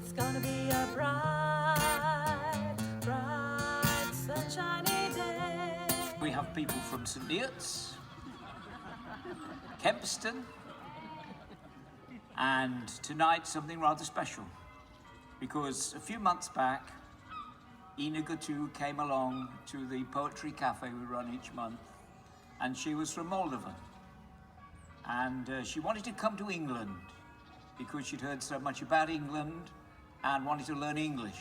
It's gonna be a bright, bright, sunshiny day. We have people from St. Kempston, and tonight something rather special, because a few months back Nicolae Băciut came along to the poetry cafe we run each month, and she was from Moldova, and she wanted to come to England because she'd heard so much about England and wanted to learn English,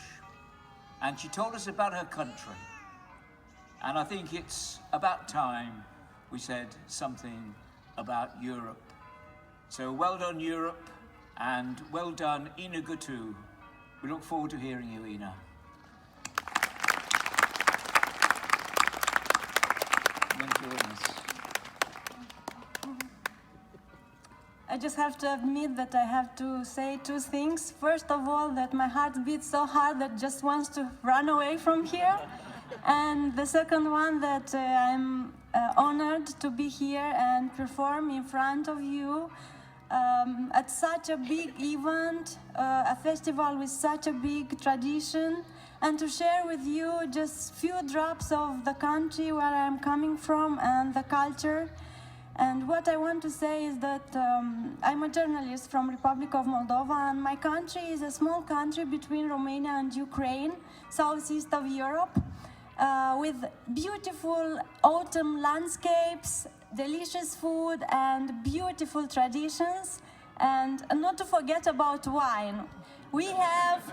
and she told us about her country, and I think it's about time we said something about Europe. So well done, Europe, and well done, Nicolae Băciut. We look forward to hearing you, Ina. I just have to admit that I have to say two things. First of all, that my heart beats so hard that just wants to run away from here. And the second one, that I'm honored to be here and perform in front of you at such a big event, a festival with such a big tradition, and to share with you just few drops of the country where I'm coming from and the culture. And what I want to say is that I'm a journalist from Republic of Moldova, and my country is a small country between Romania and Ukraine, southeast of Europe, with beautiful autumn landscapes, delicious food, and beautiful traditions. And not to forget about wine. We have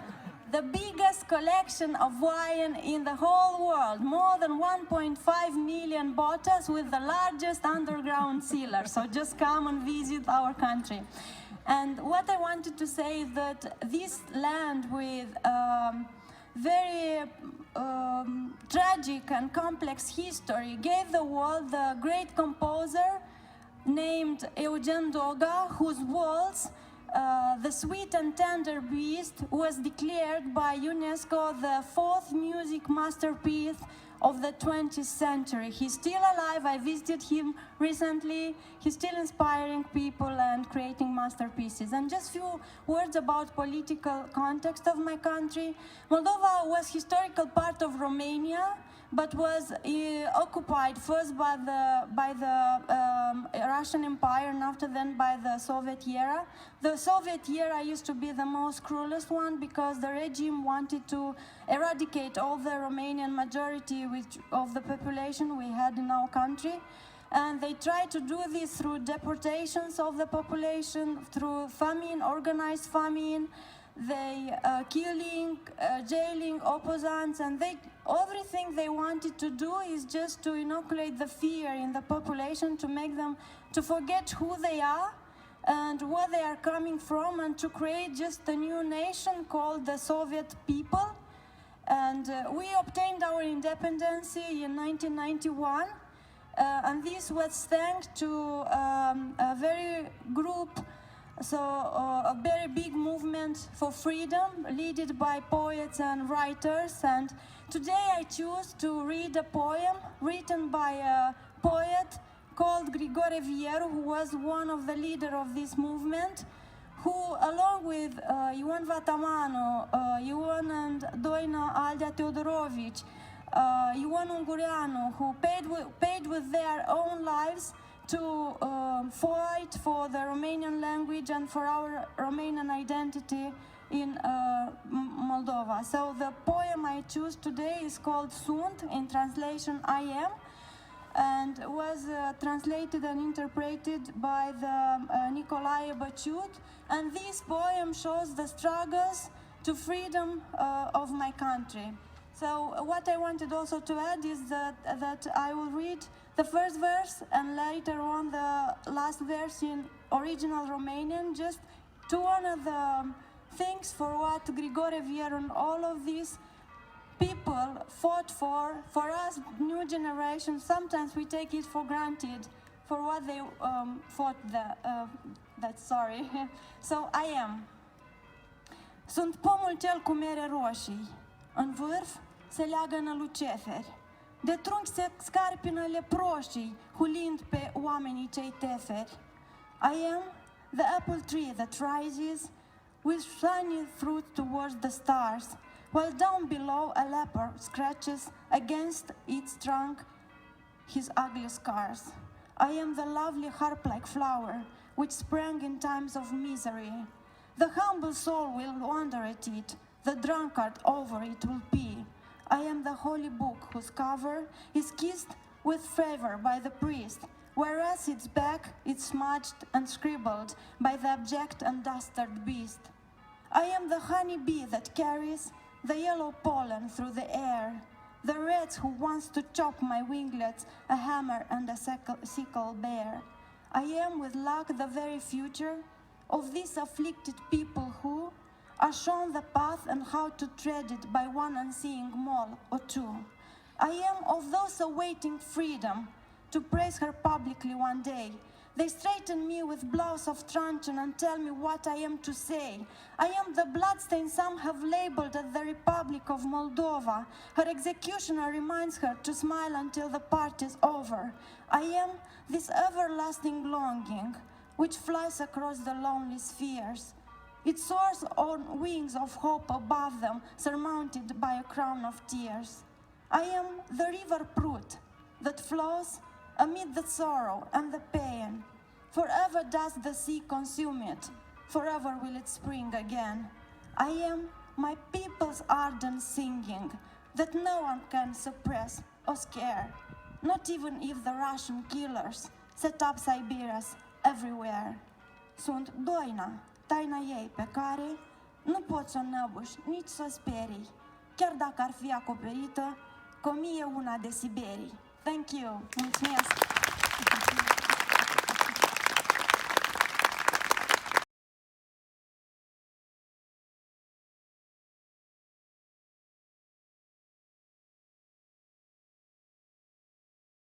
the biggest collection of wine in the whole world, more than 1.5 million bottles, with the largest underground cellar. So just come and visit our country. And what I wanted to say is that this land with very tragic and complex history gave the world the great composer named Eugen Doga, whose waltz, The Sweet and Tender Beast, was declared by UNESCO the fourth music masterpiece of the 20th century. He's still alive. I visited him recently. He's still inspiring people and creating masterpieces. And just few words about political context of my country. Moldova was historical part of Romania, but was occupied first by the Russian Empire and after then by the Soviet era. The Soviet era used to be the most cruelest one because the regime wanted to eradicate all the Romanian majority of the population we had in our country. And they tried to do this through deportations of the population, through famine, organized famine. They killing, jailing opposants, and everything they wanted to do is just to inoculate the fear in the population, to make them to forget who they are and where they are coming from, and to create just a new nation called the Soviet people. And we obtained our independence in 1991, and this was thanks to a very a very big movement for freedom, led by poets and writers. And today I choose to read a poem written by a poet called Grigore Vieru, who was one of the leaders of this movement, who, along with Ion Vatamano, Ion and Doina Aldea Teodorovici, Ion Ungureanu, who paid with their own lives to fight for the Romanian language and for our Romanian identity in Moldova. So the poem I choose today is called Sunt, in translation I am, and was translated and interpreted by the Nicolae Băciut. And this poem shows the struggles to freedom of my country. So what I wanted also to add is that I will read the first verse and later on the last verse in original Romanian, just to honor the things for what Grigore Vieru and all of these people fought for us, new generation. Sometimes we take it for granted for what they fought. Sorry. So I am. Sunt pomul cel cu mere roșii, în vârf se leagănă luceferi. De trunchi se scarpină leproșii, hulind pe oamenii cei teferi. I am the apple tree that rises with shiny fruit towards the stars, while down below a leper scratches against its trunk his ugly scars. I am the lovely harplike flower, which sprang in times of misery. The humble soul will wonder at it, the drunkard over it will pee. I am the holy book whose cover is kissed with fervor by the priest, whereas its back is smudged and scribbled by the abject and dastard beast. I am the honey bee that carries the yellow pollen through the air, the rats who wants to chop my winglets, a hammer and a sickle bear. I am with luck the very future of these afflicted people who are shown the path and how to tread it by one unseeing mole or two. I am of those awaiting freedom to praise her publicly one day. They straighten me with blows of truncheon and tell me what I am to say. I am the bloodstain some have labeled as the Republic of Moldova. Her executioner reminds her to smile until the part is over. I am this everlasting longing which flies across the lonely spheres. It soars on wings of hope above them, surmounted by a crown of tears. I am the river Prut that flows amid the sorrow and the pain. Forever does the sea consume it, forever will it spring again. I am my people's ardent singing that no one can suppress or scare, not even if the Russian killers set up Siberians everywhere. Sunt doina, taina ei pe care nu poți să o năbuși, nici să o sperii, chiar dacă ar fi acoperită cu 1001 de Siberii. Thank you. Mulțumesc.